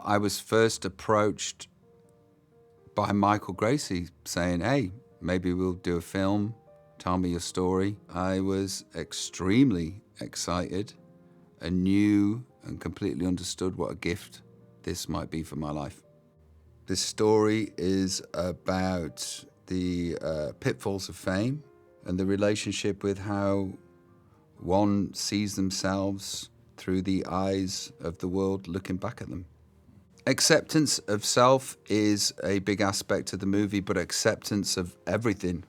I was first approached by Michael Gracey saying, hey, maybe we'll do a film, tell me your story. I was extremely excited and knew and completely understood what a gift this might be for my life. This story is about the pitfalls of fame and the relationship with how one sees themselves through the eyes of the world looking back at them. Acceptance of self is a big aspect of the movie, but acceptance of everything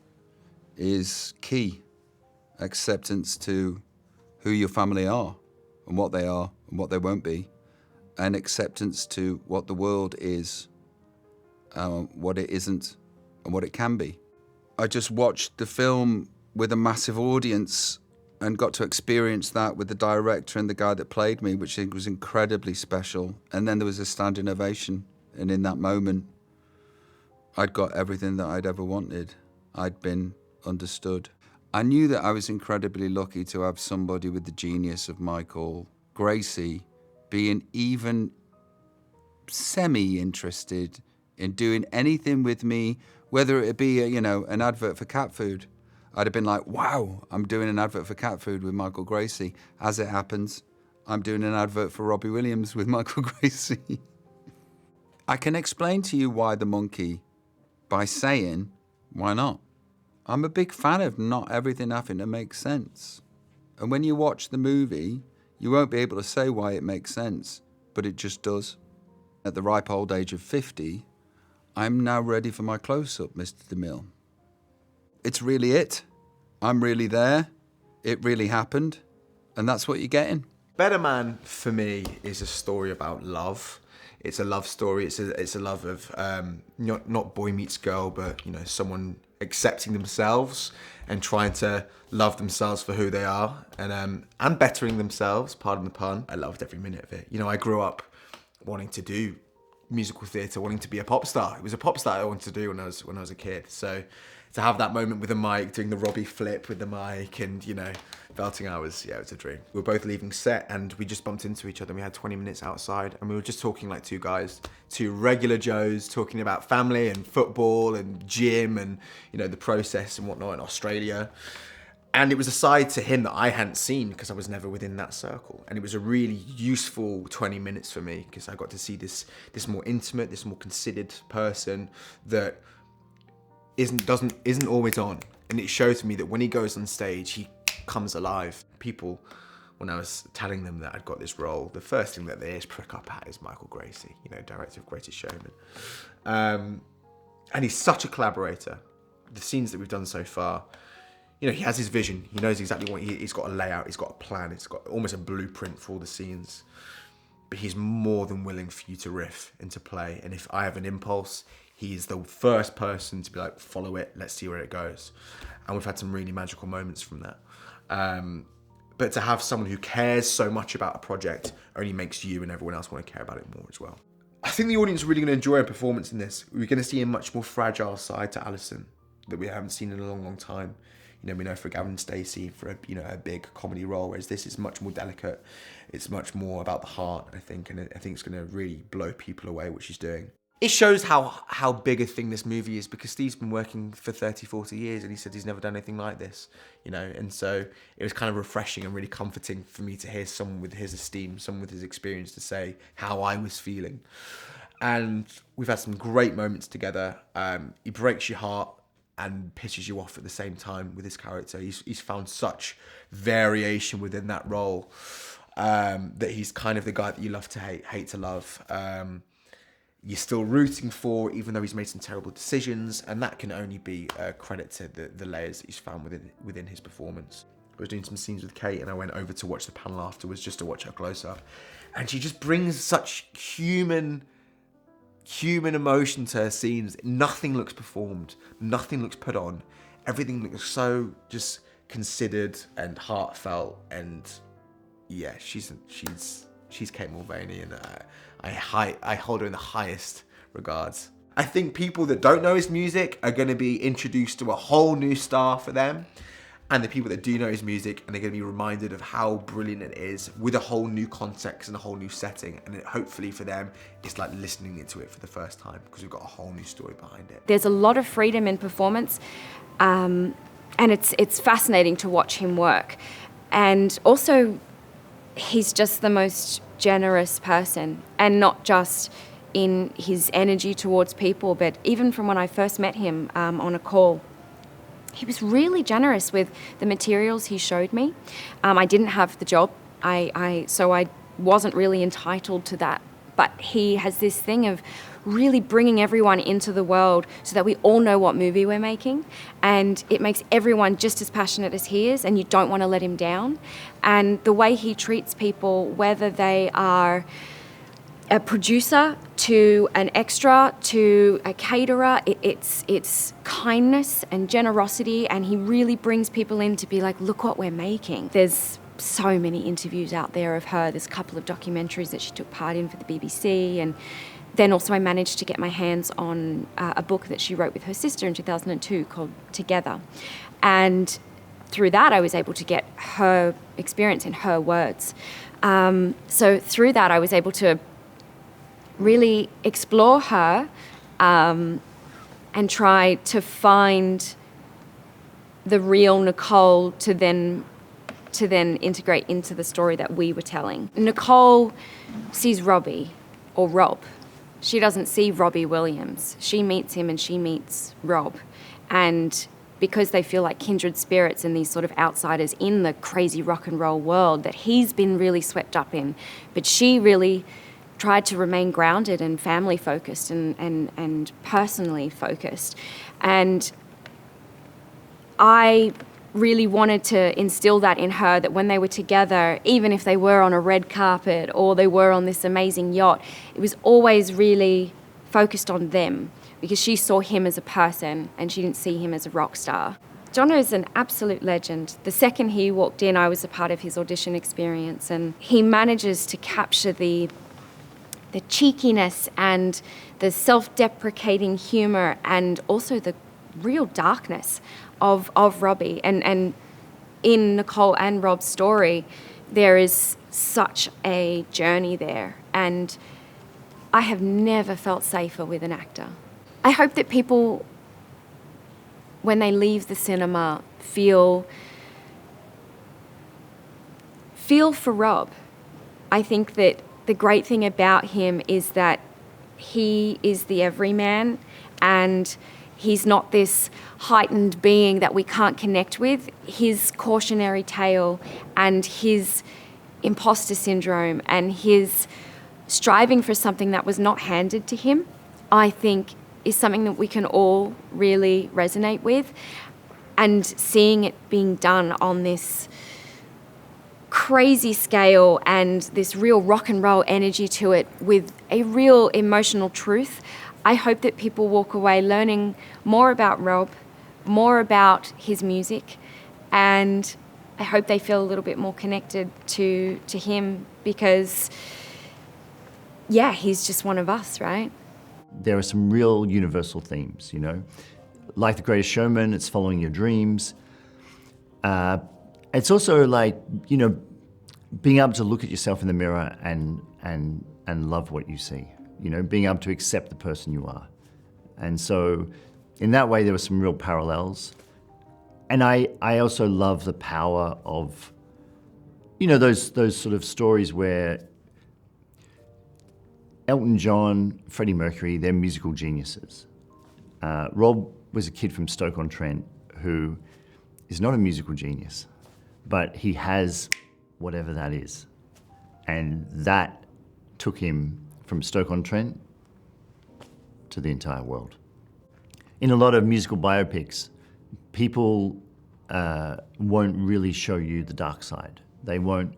is key. Acceptance to who your family are and what they won't be, and acceptance to what the world is, what it isn't, and what it can be. I just watched the film with a massive audience and got to experience that with the director and the guy that played me, which I think was incredibly special. And then there was a standing ovation. And in that moment, I'd got everything that I'd ever wanted. I'd been understood. I knew that I was incredibly lucky to have somebody with the genius of Michael Gracey being even semi-interested in doing anything with me, whether it be, an advert for cat food. I'd have been like, wow, I'm doing an advert for cat food with Michael Gracey. As it happens, I'm doing an advert for Robbie Williams with Michael Gracey. I can explain to you why the monkey by saying, why not? I'm a big fan of not everything having to make sense. And when you watch the movie, you won't be able to say why it makes sense, but it just does. At the ripe old age of 50, I'm now ready for my close-up, Mr. DeMille. It's really it. I'm really there. It really happened. And that's what you're getting. Better Man, for me, is a story about love. It's a love story. It's a love of not boy meets girl, but someone accepting themselves and trying to love themselves for who they are and bettering themselves. Pardon the pun. I loved every minute of it. I grew up wanting to do musical theatre, wanting to be a pop star. It was a pop star I wanted to do when I was a kid. So to have that moment with the mic, doing the Robbie flip with the mic and, belting out was a dream. We were both leaving set and we just bumped into each other. We had 20 minutes outside and we were just talking like two guys, two regular Joes, talking about family and football and gym and, the process and whatnot in Australia. And it was a side to him that I hadn't seen because I was never within that circle. And it was a really useful 20 minutes for me because I got to see this more intimate, this more considered person that isn't always on. And it showed to me that when he goes on stage, he comes alive. People, when I was telling them that I'd got this role, the first thing that they just prick up at is Michael Gracey, director of Greatest Showman. And he's such a collaborator. The scenes that we've done so far, he has his vision. He knows exactly what he's got a layout, he's got a plan, he's got almost a blueprint for all the scenes. But he's more than willing for you to riff and to play. And if I have an impulse, he's the first person to be like, follow it, let's see where it goes. And we've had some really magical moments from that. But to have someone who cares so much about a project only makes you and everyone else want to care about it more as well. I think the audience is really going to enjoy a performance in this. We're going to see a much more fragile side to Alison that we haven't seen in a long, long time. We know for Gavin Stacey for a big comedy role, whereas this is much more delicate. It's much more about the heart, I think, and I think it's going to really blow people away what she's doing. It shows how big a thing this movie is because Steve's been working for 30, 40 years and he said he's never done anything like this, and so it was kind of refreshing and really comforting for me to hear someone with his esteem, someone with his experience to say how I was feeling. And we've had some great moments together. He breaks your heart and pisses you off at the same time with his character. He's found such variation within that role that he's kind of the guy that you love to hate to love. You're still rooting for, even though he's made some terrible decisions, and that can only be a credit to the layers that he's found within his performance. I was doing some scenes with Kate, and I went over to watch the panel afterwards just to watch her close up, and she just brings such human emotion to her scenes. Nothing looks performed, nothing looks put on. Everything looks so just considered and heartfelt, and yeah, she's Kate Mulvaney, and I hold her in the highest regards. I think people that don't know his music are going to be introduced to a whole new star for them, and the people that do know his music, and they're going to be reminded of how brilliant it is with a whole new context and a whole new setting. And hopefully for them, it's like listening into it for the first time because we've got a whole new story behind it. There's a lot of freedom in performance, and it's fascinating to watch him work. And also, he's just the most generous person, and not just in his energy towards people, but even from when I first met him on a call. He was really generous with the materials he showed me. I didn't have the job, so I wasn't really entitled to that. But he has this thing of really bringing everyone into the world so that we all know what movie we're making. And it makes everyone just as passionate as he is, and you don't want to let him down. And the way he treats people, whether they are a producer to an extra to a caterer, it's kindness and generosity, and he really brings people in to be like, look what we're making. There's so many interviews out there of her. There's a couple of documentaries that she took part in for the BBC, and then also I managed to get my hands on a book that she wrote with her sister in 2002 called Together. And through that I was able to get her experience in her words. So through that I was able to really explore her and try to find the real Nicole to then integrate into the story that we were telling. Nicole sees Robbie, or Rob. She doesn't see Robbie Williams. She meets him and she meets Rob. And because they feel like kindred spirits and these sort of outsiders in the crazy rock and roll world that he's been really swept up in, but she really tried to remain grounded and family focused and personally focused. And I really wanted to instill that in her, that when they were together, even if they were on a red carpet or they were on this amazing yacht, it was always really focused on them, because she saw him as a person and she didn't see him as a rock star. Jono is an absolute legend. The second he walked in, I was a part of his audition experience, and he manages to capture the cheekiness and the self-deprecating humor and also the real darkness of Robbie. And in Nicole and Rob's story, there is such a journey there. And I have never felt safer with an actor. I hope that people, when they leave the cinema, feel for Rob. I think that the great thing about him is that he is the everyman, and he's not this heightened being that we can't connect with. His cautionary tale and his imposter syndrome and his striving for something that was not handed to him, I think is something that we can all really resonate with. And seeing it being done on this crazy scale and this real rock and roll energy to it with a real emotional truth, I hope that people walk away learning more about Rob, more about his music, and I hope they feel a little bit more connected to him, because, yeah, he's just one of us, right? There are some real universal themes, you know. Like The Greatest Showman, it's following your dreams. It's also like, you know, being able to look at yourself in the mirror and love what you see. You know, being able to accept the person you are. And so in that way, there were some real parallels. And I also love the power of, you know, those sort of stories where Elton John, Freddie Mercury, they're musical geniuses. Rob was a kid from Stoke-on-Trent who is not a musical genius, but he has whatever that is. And that took him from Stoke-on-Trent to the entire world. In a lot of musical biopics, people won't really show you the dark side. They won't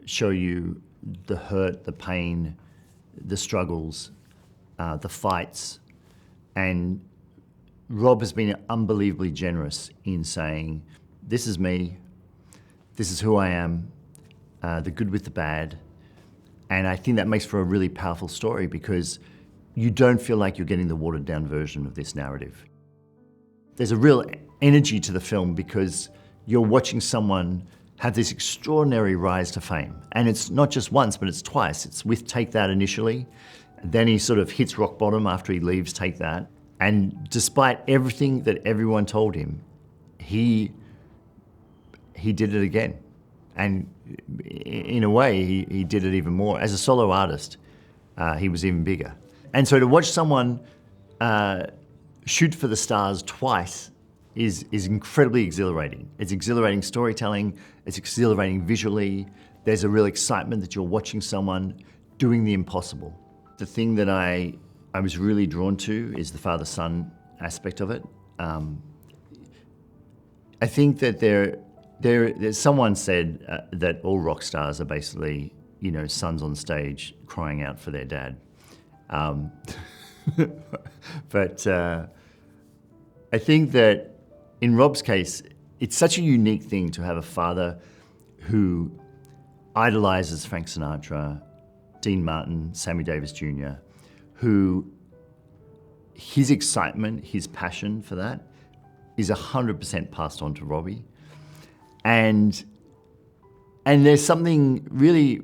show you the hurt, the pain, the struggles, the fights. And Rob has been unbelievably generous in saying, this is me, this is who I am, the good with the bad. And I think that makes for a really powerful story, because you don't feel like you're getting the watered down version of this narrative. There's a real energy to the film because you're watching someone have this extraordinary rise to fame. And it's not just once, but it's twice. It's with Take That initially, then he sort of hits rock bottom after he leaves Take That. And despite everything that everyone told him, he did it again. And in a way, he did it even more. As a solo artist, he was even bigger. And so to watch someone shoot for the stars twice is incredibly exhilarating. It's exhilarating storytelling, it's exhilarating visually. There's a real excitement that you're watching someone doing the impossible. The thing that I was really drawn to is the father-son aspect of it. I think that someone said that all rock stars are basically, sons on stage crying out for their dad. But I think that in Rob's case, it's such a unique thing to have a father who idolizes Frank Sinatra, Dean Martin, Sammy Davis Jr., who his excitement, his passion for that is 100% passed on to Robbie. And there's something really,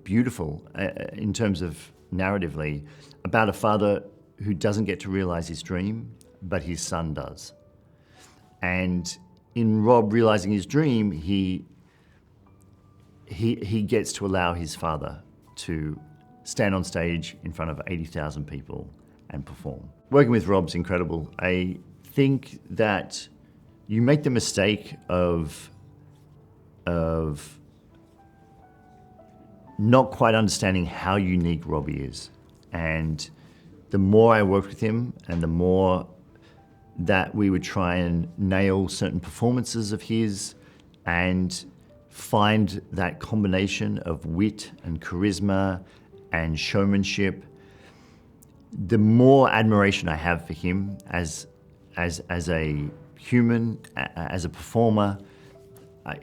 beautiful in terms of narratively about a father who doesn't get to realize his dream, but his son does. And in Rob realizing his dream, he gets to allow his father to stand on stage in front of 80,000 people and perform. Working with Rob's incredible. I think that you make the mistake of not quite understanding how unique Robbie is. And the more I worked with him and the more that we would try and nail certain performances of his and find that combination of wit and charisma and showmanship, the more admiration I have for him as a human, as a performer.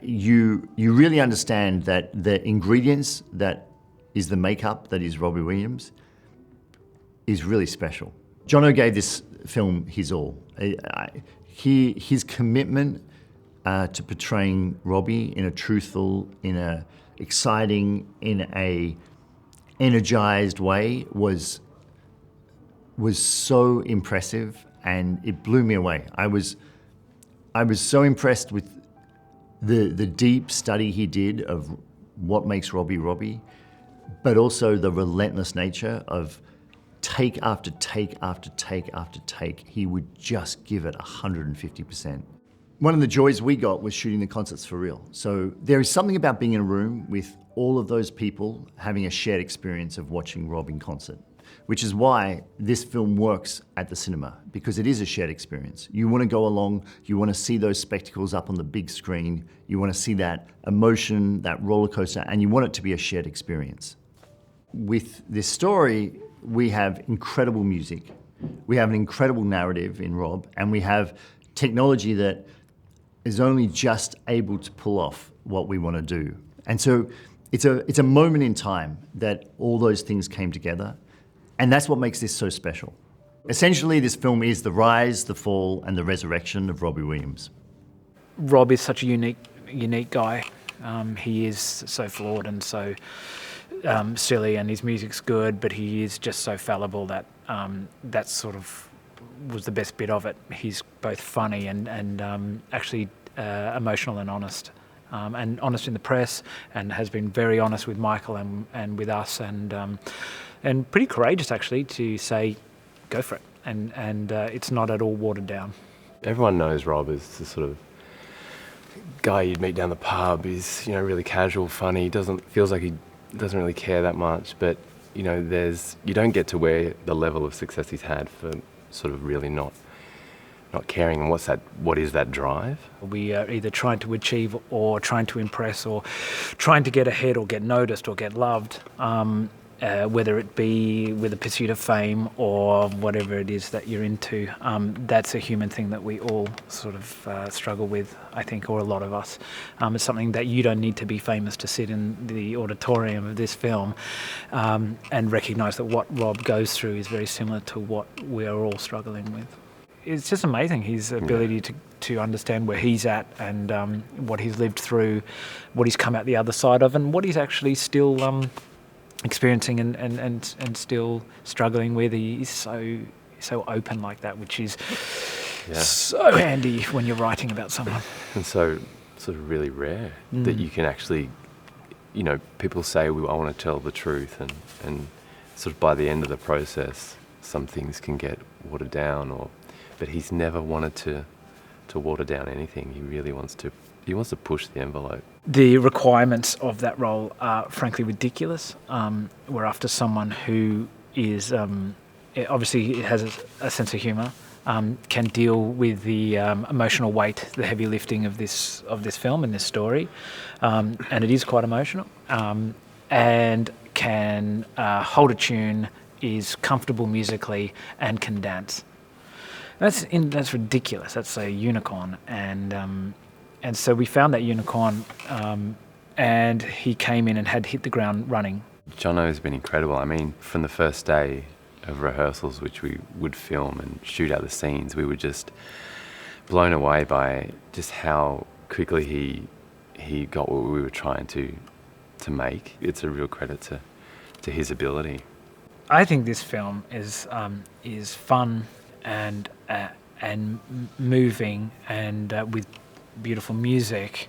You really understand that the ingredients that is the makeup that is Robbie Williams is really special. Jono gave this film his all. His commitment to portraying Robbie in a truthful, in a exciting, in a energized way was so impressive, and it blew me away. I was so impressed with the deep study he did of what makes Robbie Robbie, but also the relentless nature of take after take after take after take. He would just give it 150%. One of the joys we got was shooting the concerts for real. So there is something about being in a room with all of those people having a shared experience of watching Rob in concert, which is why this film works at the cinema, because it is a shared experience. You want to go along, you want to see those spectacles up on the big screen, you want to see that emotion, that roller coaster, and you want it to be a shared experience. With this story, we have incredible music, we have an incredible narrative in Rob, and we have technology that is only just able to pull off what we want to do. And so it's a moment in time that all those things came together, and that's what makes this so special. Essentially, this film is the rise, the fall, and the resurrection of Robbie Williams. Rob is such a unique guy. He is so flawed and so silly, and his music's good, but he is just so fallible that that sort of was the best bit of it. He's both funny and actually emotional and honest. And honest in the press, and has been very honest with Michael and with us, and pretty courageous actually to say, go for it. And it's not at all watered down. Everyone knows Rob as the sort of guy you'd meet down the pub. He's really casual, funny. Feels like he doesn't really care that much. But you don't get to where the level of success he's had for sort of really not caring. And what is that drive? We are either trying to achieve or trying to impress or trying to get ahead or get noticed or get loved, whether it be with the pursuit of fame or whatever it is that you're into. That's a human thing that we all sort of struggle with, I think, or a lot of us. It's something that you don't need to be famous to sit in the auditorium of this film and recognise that what Rob goes through is very similar to what we're all struggling with. It's just amazing, his ability to understand where he's at and what he's lived through, what he's come out the other side of, and what he's actually still experiencing and still struggling with. He's so open like that, which is so handy when you're writing about someone. And so sort of really rare that you can actually, you know, people say, I want to tell the truth, and sort of by the end of the process, some things can get watered down, but he's never wanted to water down anything. He really wants to push the envelope. The requirements of that role are frankly ridiculous. We're after someone who is obviously has a sense of humour, can deal with the emotional weight, the heavy lifting of this film and this story, and it is quite emotional, and can hold a tune, is comfortable musically, and can dance. That's ridiculous. That's a unicorn, and so we found that unicorn, and he came in and had hit the ground running. Jono has been incredible. I mean, from the first day of rehearsals, which we would film and shoot out the scenes, we were just blown away by just how quickly he got what we were trying to make. It's a real credit to his ability. I think this film is fun and moving and with beautiful music,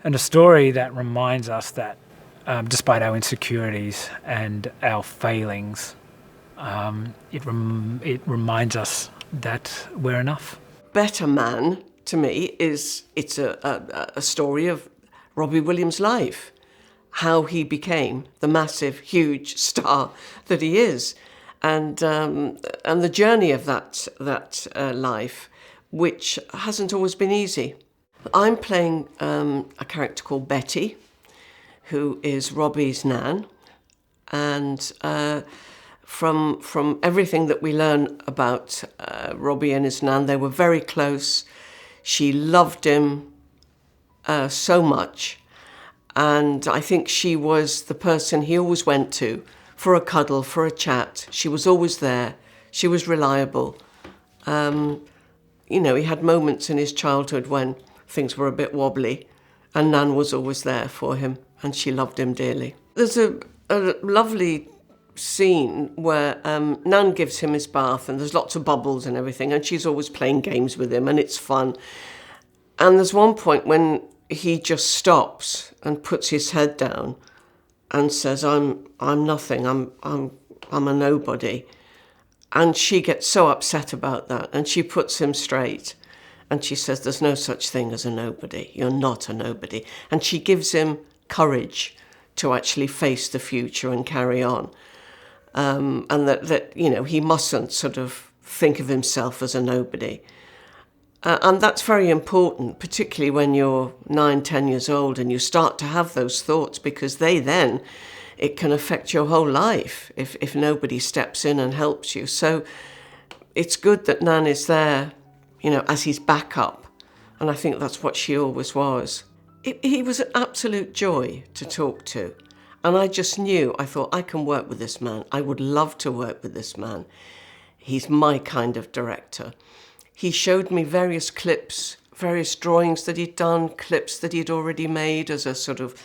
and a story that reminds us that despite our insecurities and our failings, it reminds us that we're enough. Better Man, to me, it's a story of Robbie Williams' life, how he became the massive, huge star that he is, and the journey of that life, which hasn't always been easy. I'm playing a character called Betty, who is Robbie's nan, and from everything that we learn about Robbie and his nan, they were very close. She loved him so much, and I think she was the person he always went to for a cuddle, for a chat. She was always there. She was reliable. You know, he had moments in his childhood when things were a bit wobbly, and Nan was always there for him, and she loved him dearly. There's a lovely scene where Nan gives him his bath, and there's lots of bubbles and everything, and she's always playing games with him, and it's fun. And there's one point when he just stops and puts his head down and says, "I'm nothing. I'm a nobody." And she gets so upset about that, and she puts him straight, and she says, "There's no such thing as a nobody. You're not a nobody." And she gives him courage to actually face the future and carry on, and that you know, he mustn't sort of think of himself as a nobody. And that's very important, particularly when you're 9, 10 years old and you start to have those thoughts, because it can affect your whole life if nobody steps in and helps you. So it's good that Nan is there, you know, as his backup. And I think that's what she always was. He was an absolute joy to talk to. And I just knew, I thought, I can work with this man. I would love to work with this man. He's my kind of director. He showed me various clips, various drawings that he'd done, clips that he'd already made as a sort of,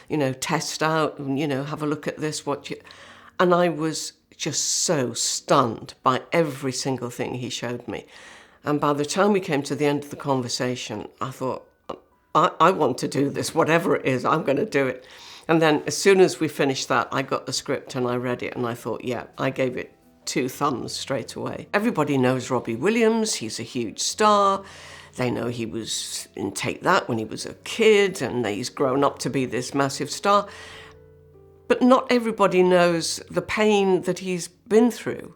you know, test out, and, you know, have a look at this, and I was just so stunned by every single thing he showed me. And by the time we came to the end of the conversation, I thought, I want to do this, whatever it is, I'm going to do it. And then as soon as we finished that, I got the script and I read it, and I thought, yeah, I gave it 2 thumbs straight away. Everybody knows Robbie Williams. He's a huge star. They know he was in Take That when he was a kid, and he's grown up to be this massive star. But not everybody knows the pain that he's been through.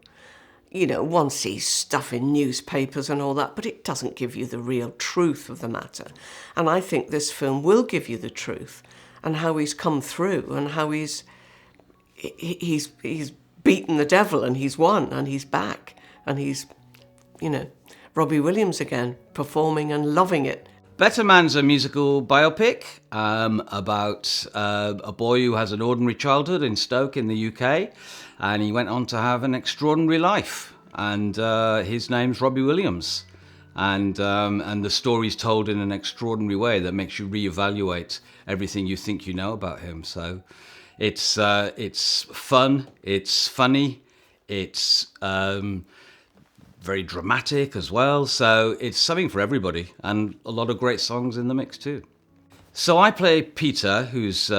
You know, one sees stuff in newspapers and all that, but it doesn't give you the real truth of the matter. And I think this film will give you the truth, and how he's come through, and how he's beaten the devil, and he's won, and he's back, and he's, you know, Robbie Williams again, performing and loving it. Better Man's a musical biopic about a boy who has an ordinary childhood in Stoke in the UK, and he went on to have an extraordinary life, and his name's Robbie Williams. and the story's told in an extraordinary way that makes you reevaluate everything you think you know about him. So it's fun, it's funny, it's very dramatic as well. So it's something for everybody, and a lot of great songs in the mix too. So I play Peter, who's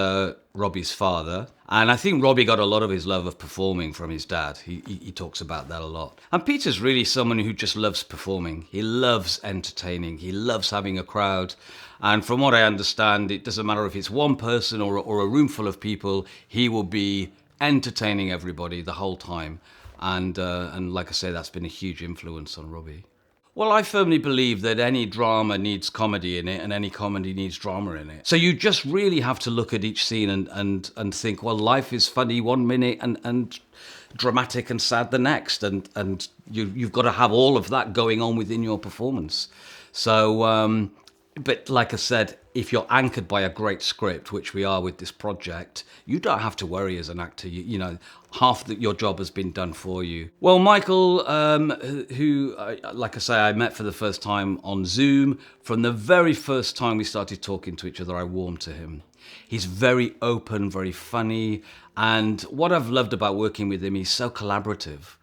Robbie's father. And I think Robbie got a lot of his love of performing from his dad. He talks about that a lot. And Peter's really someone who just loves performing. He loves entertaining. He loves having a crowd. And from what I understand, it doesn't matter if it's one person or a room full of people, he will be entertaining everybody the whole time. And like I say, that's been a huge influence on Robbie. Well, I firmly believe that any drama needs comedy in it, and any comedy needs drama in it. So you just really have to look at each scene and think, well, life is funny one minute and dramatic and sad the next, and you've got to have all of that going on within your performance. So, but like I said, if you're anchored by a great script, which we are with this project, you don't have to worry as an actor. You know, half your job has been done for you. Well, Michael, who, like I say, I met for the first time on Zoom. From the very first time we started talking to each other, I warmed to him. He's very open, very funny. And what I've loved about working with him, he's so collaborative.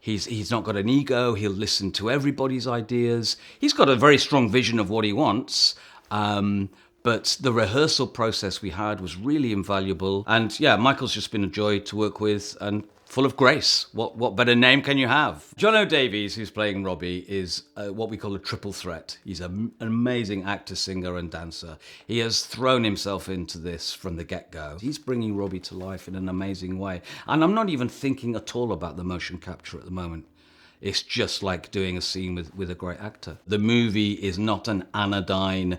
He's not got an ego. He'll listen to everybody's ideas. He's got a very strong vision of what he wants. But the rehearsal process we had was really invaluable. And yeah, Michael's just been a joy to work with and full of grace. What better name can you have? John O'Davies, who's playing Robbie, is what we call a triple threat. He's an amazing actor, singer, and dancer. He has thrown himself into this from the get-go. He's bringing Robbie to life in an amazing way. And I'm not even thinking at all about the motion capture at the moment. It's just like doing a scene with a great actor. The movie is not an anodyne,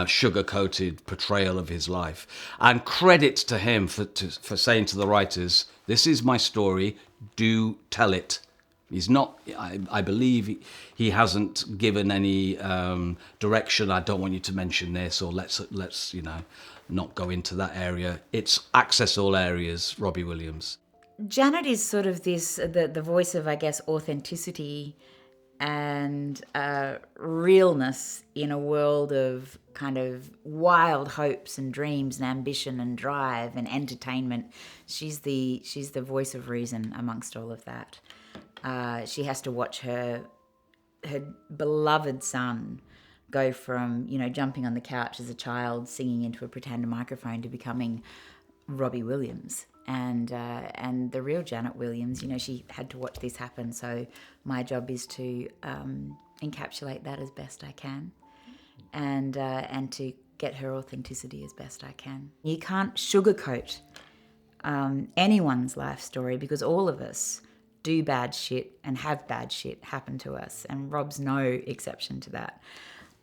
sugar-coated portrayal of his life. And credit to him for saying to the writers, this is my story, do tell it. He's not, I believe he hasn't given any direction, I don't want you to mention this, or let's not go into that area. It's access all areas, Robbie Williams. Janet is sort of the voice of, I guess, authenticity and realness in a world of kind of wild hopes and dreams and ambition and drive and entertainment. She's the voice of reason amongst all of that. She has to watch her beloved son go from, jumping on the couch as a child, singing into a pretend microphone, to becoming Robbie Williams. And the real Janet Williams, she had to watch this happen. So my job is to encapsulate that as best I can, and to get her authenticity as best I can. You can't sugarcoat anyone's life story, because all of us do bad shit and have bad shit happen to us, and Rob's no exception to that.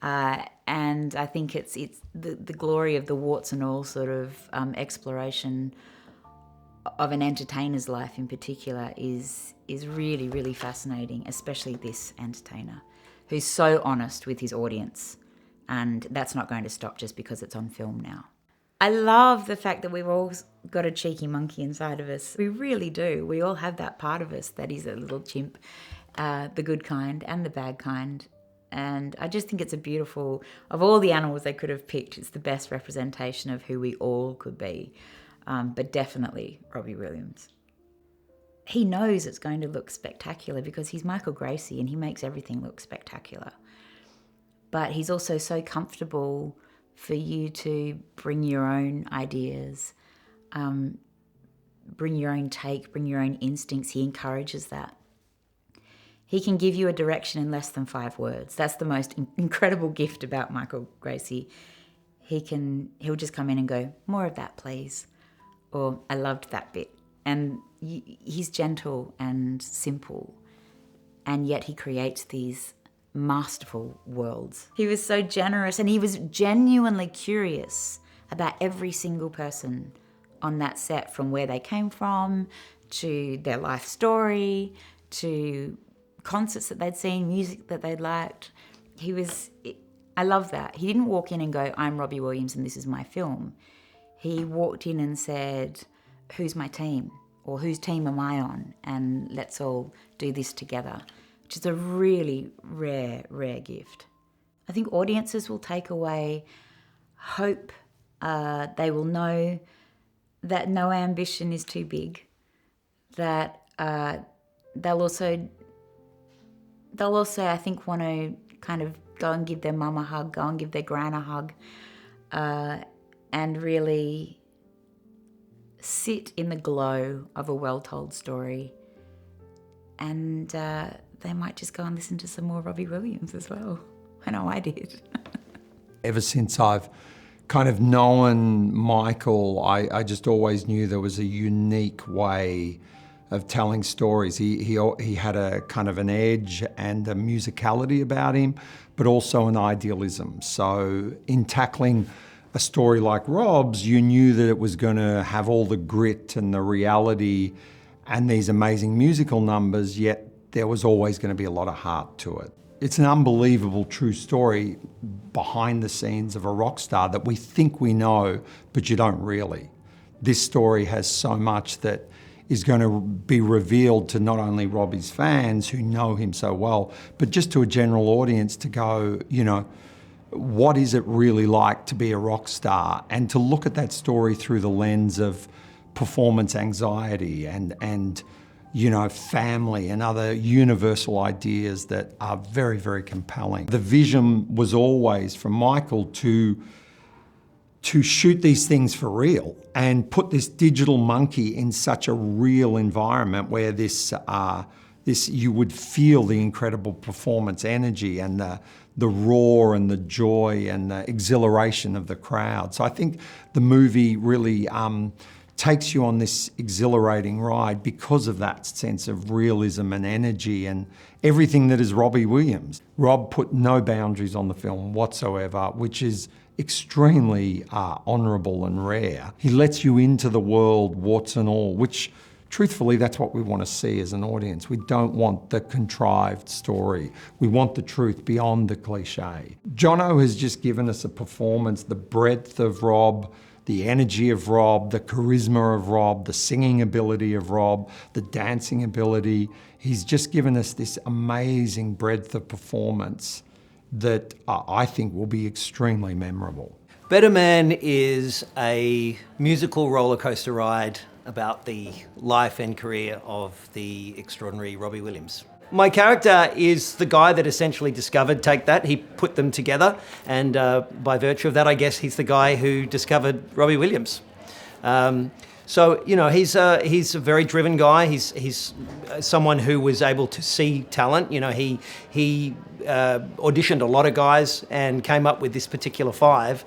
And I think it's the glory of the warts and all sort of exploration of an entertainer's life in particular is really, really fascinating, especially this entertainer who's so honest with his audience, and that's not going to stop just because it's on film now. I love the fact that we've all got a cheeky monkey inside of us. We really do. We all have that part of us that is a little chimp, the good kind and the bad kind. And I just think it's a beautiful, of all the animals they could have picked, it's the best representation of who we all could be. But definitely Robbie Williams. He knows it's going to look spectacular because he's Michael Gracey and he makes everything look spectacular. But he's also so comfortable for you to bring your own ideas, bring your own take, bring your own instincts. He encourages that. He can give you a direction in less than 5 words. That's the most incredible gift about Michael Gracey. He'll just come in and go, more of that, please. Or I loved that bit. And he's gentle and simple, and yet he creates these masterful worlds. He was so generous, and he was genuinely curious about every single person on that set, from where they came from, to their life story, to concerts that they'd seen, music that they'd liked. I love that. He didn't walk in and go, I'm Robbie Williams and this is my film. He walked in and said, who's my team? Or whose team am I on? And let's all do this together. which is a really rare gift. I think audiences will take away hope. They will know that no ambition is too big, that they'll also, I think, want to kind of go and give their mum a hug, go and give their gran a hug, and really sit in the glow of a well-told story. And they might just go and listen to some more Robbie Williams as well. I know I did. Ever since I've kind of known Michael, I just always knew there was a unique way of telling stories. He had a kind of an edge and a musicality about him, but also an idealism. So in tackling a story like Rob's, you knew that it was going to have all the grit and the reality and these amazing musical numbers, yet there was always going to be a lot of heart to it. It's an unbelievable true story behind the scenes of a rock star that we think we know, but you don't really. This story has so much that is going to be revealed to not only Robbie's fans who know him so well, but just to a general audience to go, you know, what is it really like to be a rock star? And to look at that story through the lens of performance anxiety and you know, family and other universal ideas that are very, very compelling. The vision was always from Michael to shoot these things for real and put this digital monkey in such a real environment where this you would feel the incredible performance energy and the roar and the joy and the exhilaration of the crowd. So I think the movie really takes you on this exhilarating ride because of that sense of realism and energy and everything that is Robbie Williams. Rob put no boundaries on the film whatsoever, which is extremely honourable and rare. He lets you into the world, warts and all, which truthfully, that's what we want to see as an audience. We don't want the contrived story. We want the truth beyond the cliche. Jono has just given us a performance, the breadth of Rob, the energy of Rob, the charisma of Rob, the singing ability of Rob, the dancing ability. He's just given us this amazing breadth of performance that I think will be extremely memorable. Better Man is a musical roller coaster ride about the life and career of the extraordinary Robbie Williams. My character is the guy that essentially discovered Take That. He put them together, and by virtue of that, I guess he's the guy who discovered Robbie Williams. So, you know, he's a very driven guy. He's someone who was able to see talent. You know, he auditioned a lot of guys and came up with this particular five,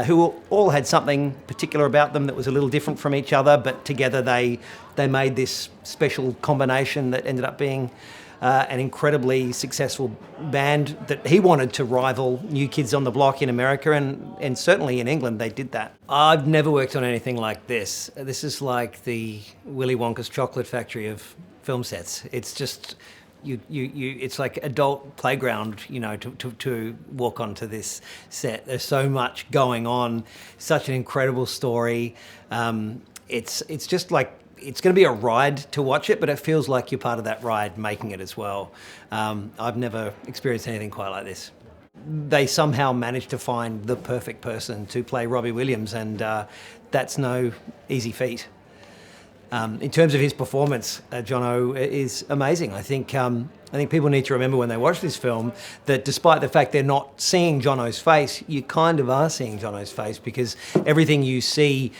who all had something particular about them that was a little different from each other, but together they made this special combination that ended up being an incredibly successful band that he wanted to rival New Kids on the Block in America, and certainly in England they did that. I've never worked on anything like this. This is like the Willy Wonka's chocolate factory of film sets. It's just, it's like adult playground, you know, to walk onto this set. There's so much going on, such an incredible story. It's just like, it's going to be a ride to watch it, but it feels like you're part of that ride making it as well. I've never experienced anything quite like this. They somehow managed to find the perfect person to play Robbie Williams, and that's no easy feat. In terms of his performance, Jono is amazing. I think people need to remember when they watch this film that despite the fact they're not seeing Jono's face, you kind of are seeing Jono's face, because everything you see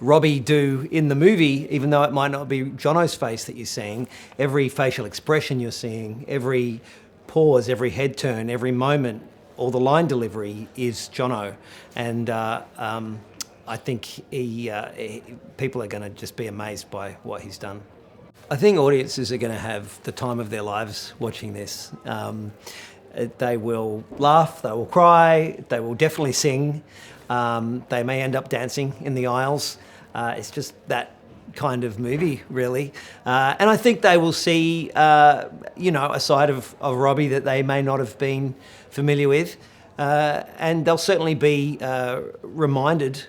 Robbie do in the movie, even though it might not be Jono's face that you're seeing, every facial expression you're seeing, every pause, every head turn, every moment, all the line delivery is Jono. And I think people are going to just be amazed by what he's done. I think audiences are going to have the time of their lives watching this. They will laugh, they will cry, they will definitely sing. They may end up dancing in the aisles. It's just that kind of movie, really. And I think they will see, a side of Robbie that they may not have been familiar with. And they'll certainly be reminded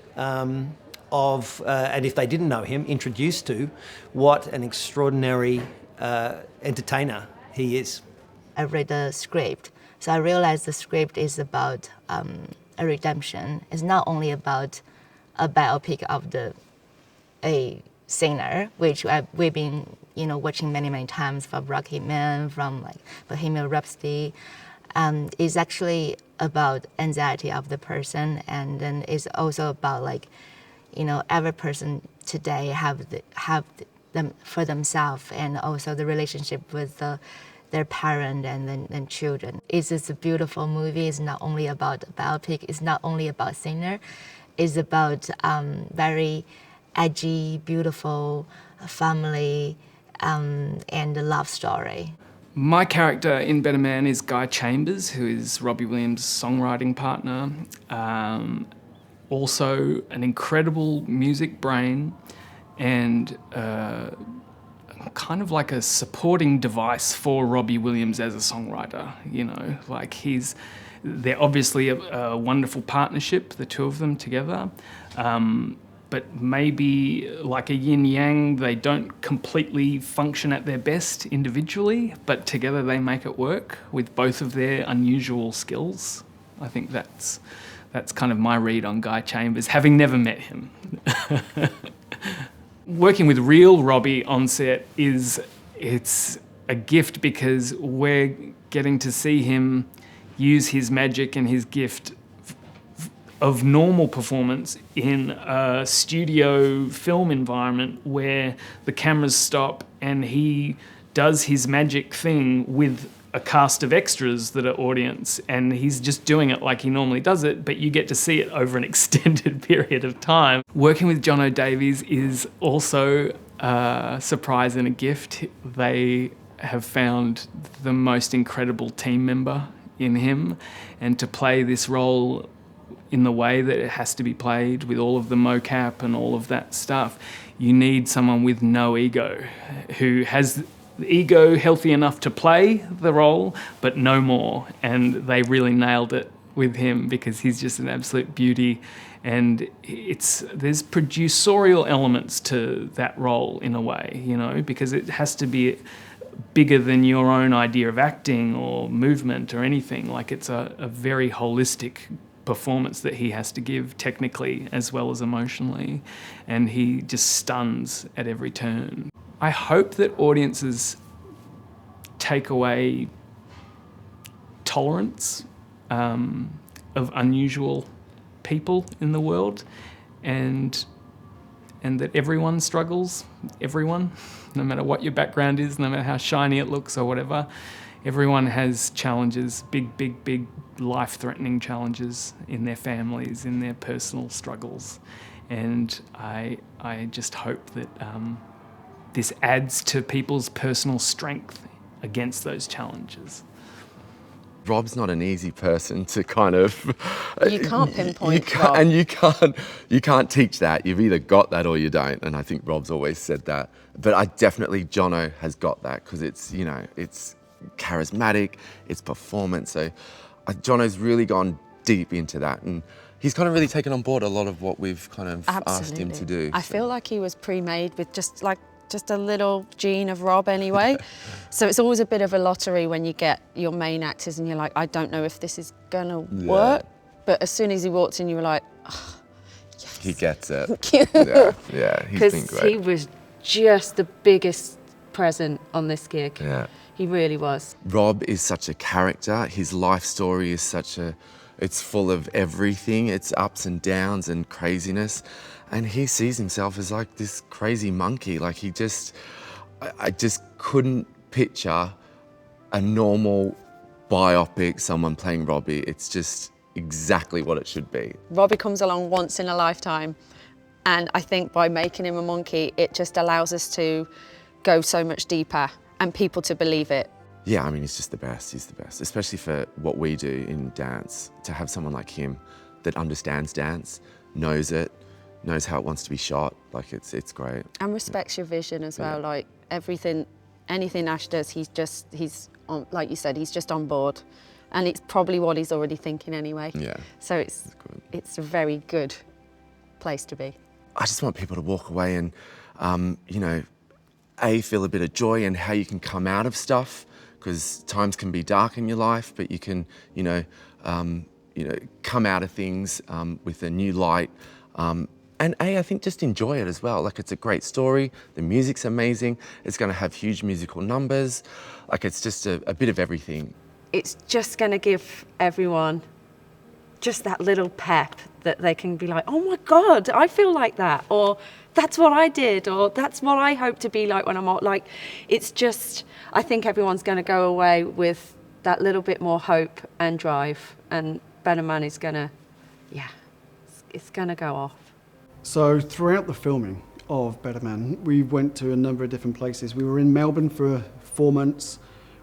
of, and if they didn't know him, introduced to what an extraordinary entertainer he is. I read the script. So I realized the script is about a redemption. It's not only about a biopic of a singer, which we've been watching many times, from Rocky Man, from like Bohemian Rhapsody. It's actually about anxiety of the person, and then it's also about like, every person today have them for themselves, and also the relationship with their parent and then children. It's just a beautiful movie. It's not only about a biopic. It's not only about singer. It's about very edgy, beautiful family and a love story. My character in Better Man is Guy Chambers, who is Robbie Williams' songwriting partner. Also an incredible music brain and kind of like a supporting device for Robbie Williams as a songwriter. Like they're obviously a wonderful partnership, the two of them together. But maybe like a yin-yang, they don't completely function at their best individually, but together they make it work with both of their unusual skills. I think that's kind of my read on Guy Chambers, having never met him. Working with real Robbie on set it's a gift, because we're getting to see him use his magic and his gift of normal performance in a studio film environment where the cameras stop and he does his magic thing with a cast of extras that are audience, and he's just doing it like he normally does it, but you get to see it over an extended period of time. Working with Jono Davies is also a surprise and a gift. They have found the most incredible team member in him, and to play this role in the way that it has to be played, with all of the mocap and all of that stuff, you need someone with no ego, who has the ego healthy enough to play the role, but no more. And they really nailed it with him, because he's just an absolute beauty. And there's producerial elements to that role in a way, because it has to be bigger than your own idea of acting or movement or anything. Like, it's a very holistic performance that he has to give, technically as well as emotionally, and he just stuns at every turn. I hope that audiences take away tolerance of unusual people in the world, and that everyone struggles, everyone, no matter what your background is, no matter how shiny it looks or whatever. Everyone has challenges, big life-threatening challenges in their families, in their personal struggles. And I just hope that this adds to people's personal strength against those challenges. Rob's not an easy person to kind of... You can't pinpoint Rob. And you can't teach that. You've either got that or you don't. And I think Rob's always said that. But Jono has got that, because it's charismatic, it's performance. So Jono's really gone deep into that, and he's kind of really taken on board a lot of what we've kind of asked him to do. I feel like he was pre-made with just a little gene of Rob anyway. So it's always a bit of a lottery when you get your main actors and you're like, I don't know if this is gonna work. But as soon as he walked in, you were like, oh, yes. He gets it. yeah, he's been great. Because he was just the biggest present on this gig. Yeah. He really was. Rob is such a character. His life story is it's full of everything. It's ups and downs and craziness. And he sees himself as like this crazy monkey. Like I just couldn't picture a normal biopic, someone playing Robbie. It's just exactly what it should be. Robbie comes along once in a lifetime. And I think by making him a monkey, it just allows us to go so much deeper and people to believe it. Yeah, I mean, he's just the best. He's the best, especially for what we do in dance. To have someone like him that understands dance, knows it, knows how it wants to be shot, like it's great. And respects your vision as well. Like anything Ash does, he's on, like you said, he's just on board, and it's probably what he's already thinking anyway. Yeah. So it's a very good place to be. I just want people to walk away and, feel a bit of joy and how you can come out of stuff. because times can be dark in your life, but you can, come out of things with a new light. And I think just enjoy it as well. Like, it's a great story. The music's amazing. It's going to have huge musical numbers. Like, it's just a bit of everything. It's just going to give everyone just that little pep that they can be like, oh my God, I feel like that. Or that's what I did. Or that's what I hope to be like when I'm old. Like, it's just, I think everyone's going to go away with that little bit more hope and drive. And Better Man is going to, it's going to go off. So throughout the filming of Better Man, we went to a number of different places. We were in Melbourne for 4 months.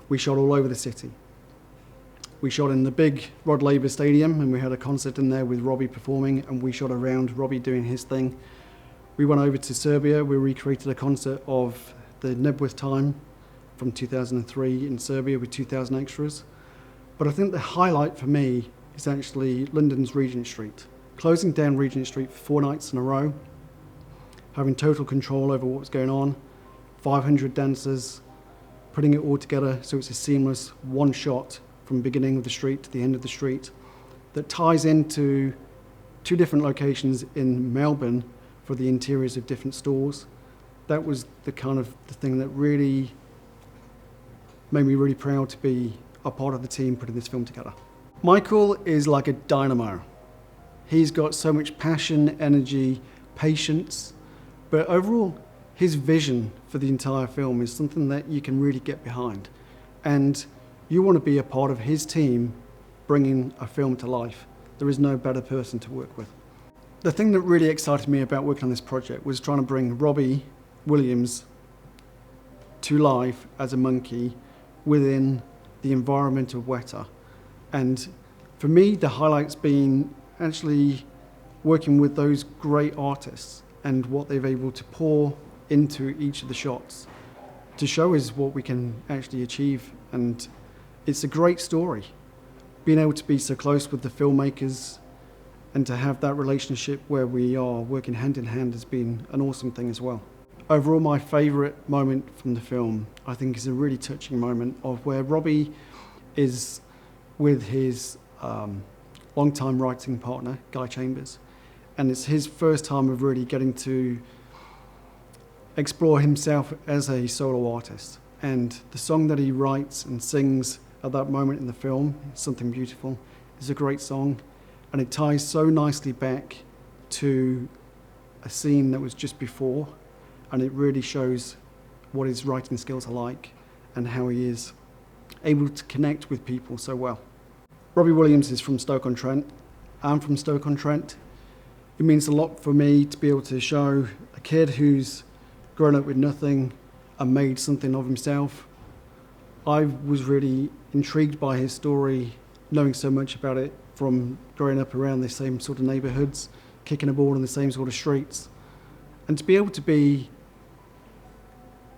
We shot all over the city. We shot in the big Rod Laver Stadium, and we had a concert in there with Robbie performing, and we shot around Robbie doing his thing. We went over to Serbia. We recreated a concert of the Nebworth Time from 2003 in Serbia with 2,000 extras. But I think the highlight for me is actually London's Regent Street. Closing down Regent Street for 4 nights in a row, having total control over what was going on, 500 dancers, putting it all together so it's a seamless one shot from the beginning of the street to the end of the street that ties into 2 different locations in Melbourne for the interiors of different stores. That was the thing that really made me really proud to be a part of the team putting this film together. Michael is like a dynamo. He's got so much passion, energy, patience, but overall, his vision for the entire film is something that you can really get behind. And you want to be a part of his team bringing a film to life. There is no better person to work with. The thing that really excited me about working on this project was trying to bring Robbie Williams to life as a monkey within the environment of Weta. And for me, the highlight's been actually working with those great artists and what they've able to pour into each of the shots to show us what we can actually achieve. And it's a great story. Being able to be so close with the filmmakers and to have that relationship where we are working hand in hand has been an awesome thing as well. Overall, my favourite moment from the film, I think, is a really touching moment of where Robbie is with his long-time writing partner, Guy Chambers. And it's his first time of really getting to explore himself as a solo artist. And the song that he writes and sings at that moment in the film, Something Beautiful, is a great song. And it ties so nicely back to a scene that was just before. And it really shows what his writing skills are like and how he is able to connect with people so well. Robbie Williams is from Stoke-on-Trent. I'm from Stoke-on-Trent. It means a lot for me to be able to show a kid who's grown up with nothing and made something of himself. I was really intrigued by his story, knowing so much about it from growing up around the same sort of neighbourhoods, kicking a ball in the same sort of streets. And to be able to be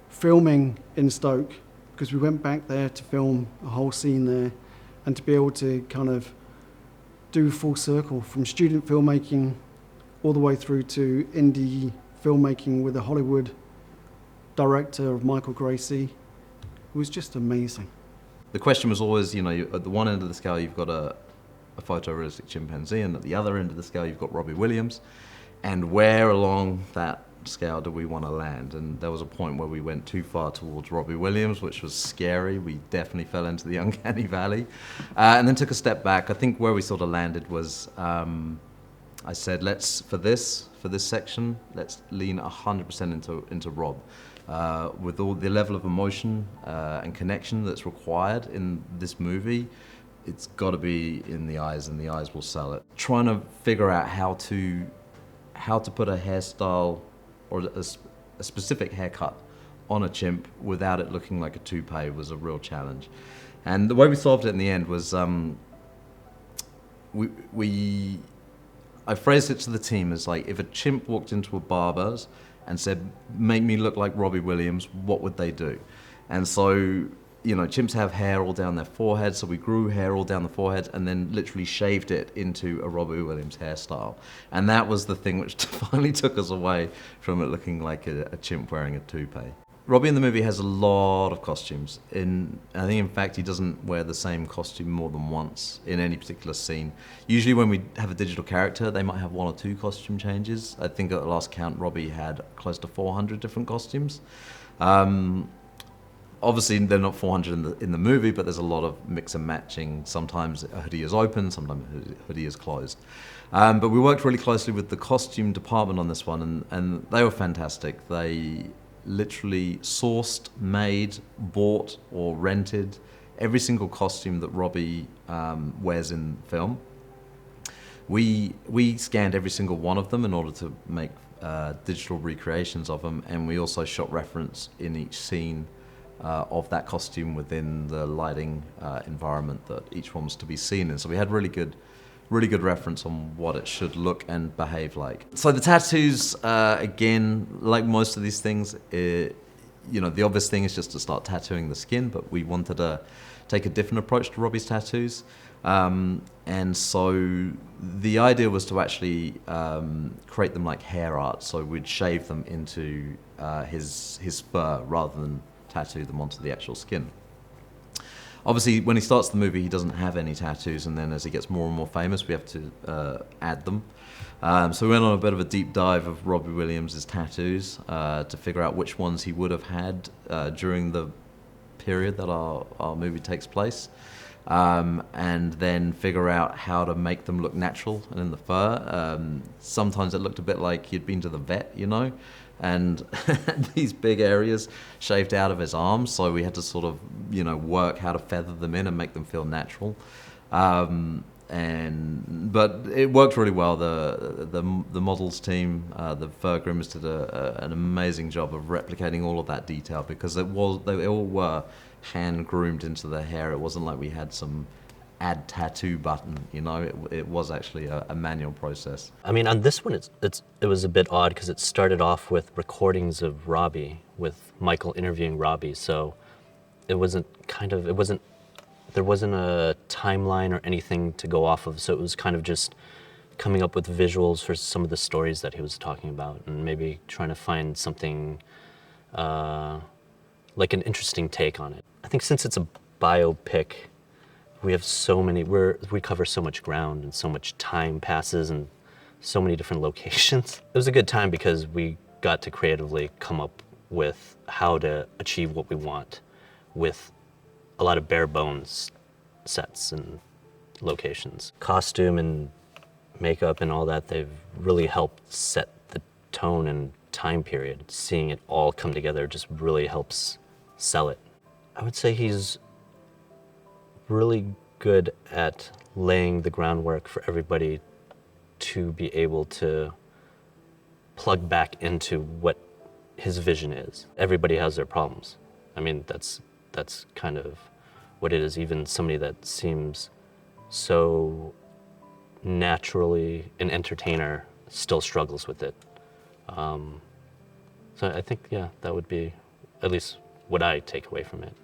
filming in Stoke, because we went back there to film a whole scene there, and to be able to kind of do full circle from student filmmaking all the way through to indie filmmaking with a Hollywood director of Michael Gracey, it was just amazing. The question was always, at the one end of the scale you've got a photorealistic chimpanzee, and at the other end of the scale you've got Robbie Williams, and where along that scale do we want to land? And there was a point where we went too far towards Robbie Williams, which was scary. We definitely fell into the uncanny valley, and then took a step back. I think where we sort of landed was, I said, for this section, let's lean 100% into Rob, with all the level of emotion and connection that's required in this movie. It's got to be in the eyes, and the eyes will sell it. Trying to figure out how to put a hairstyle or a specific haircut on a chimp without it looking like a toupee was a real challenge. And the way we solved it in the end was I phrased it to the team as like, if a chimp walked into a barber's and said, make me look like Robbie Williams, what would they do? And so, chimps have hair all down their forehead, so we grew hair all down the forehead and then literally shaved it into a Robbie Williams hairstyle. And that was the thing which finally took us away from it looking like a chimp wearing a toupee. Robbie in the movie has a lot of costumes. I think, in fact, he doesn't wear the same costume more than once in any particular scene. Usually when we have a digital character, they might have 1 or 2 costume changes. I think at the last count, Robbie had close to 400 different costumes. Obviously, they're not 400 in the movie, but there's a lot of mix and matching. Sometimes a hoodie is open, sometimes a hoodie is closed. But we worked really closely with the costume department on this one, and they were fantastic. They literally sourced, made, bought, or rented every single costume that Robbie wears in film. We scanned every single one of them in order to make digital recreations of them, and we also shot reference in each scene of that costume within the lighting environment that each one was to be seen in. So we had really good reference on what it should look and behave like. So the tattoos, again, like most of these things, the obvious thing is just to start tattooing the skin, but we wanted to take a different approach to Robbie's tattoos. And so the idea was to actually create them like hair art. So we'd shave them into his fur rather than tattoo them onto the actual skin. Obviously, when he starts the movie, he doesn't have any tattoos, and then as he gets more and more famous, we have to add them. So we went on a bit of a deep dive of Robbie Williams' tattoos to figure out which ones he would have had during the period that our movie takes place, and then figure out how to make them look natural and in the fur. Sometimes it looked a bit like he'd been to the vet, and these big areas shaved out of his arms, so we had to sort of work how to feather them in and make them feel natural, but it worked really well. The models team, the fur groomers, did an amazing job of replicating all of that detail, because they all were hand groomed into the hair. It wasn't like we had some add tattoo button, it was actually a manual process. I mean, on this one, it was a bit odd because it started off with recordings of Robbie, with Michael interviewing Robbie, so there wasn't a timeline or anything to go off of, so it was kind of just coming up with visuals for some of the stories that he was talking about, and maybe trying to find something like an interesting take on it. I think since it's a biopic, we have we cover so much ground and so much time passes and so many different locations. It was a good time because we got to creatively come up with how to achieve what we want with a lot of bare bones sets and locations. Costume and makeup and all that, they've really helped set the tone and time period. Seeing it all come together just really helps sell it. I would say he's really good at laying the groundwork for everybody to be able to plug back into what his vision is. Everybody has their problems. I mean, that's kind of what it is. Even somebody that seems so naturally an entertainer still struggles with it. So I think, yeah, that would be at least what I take away from it.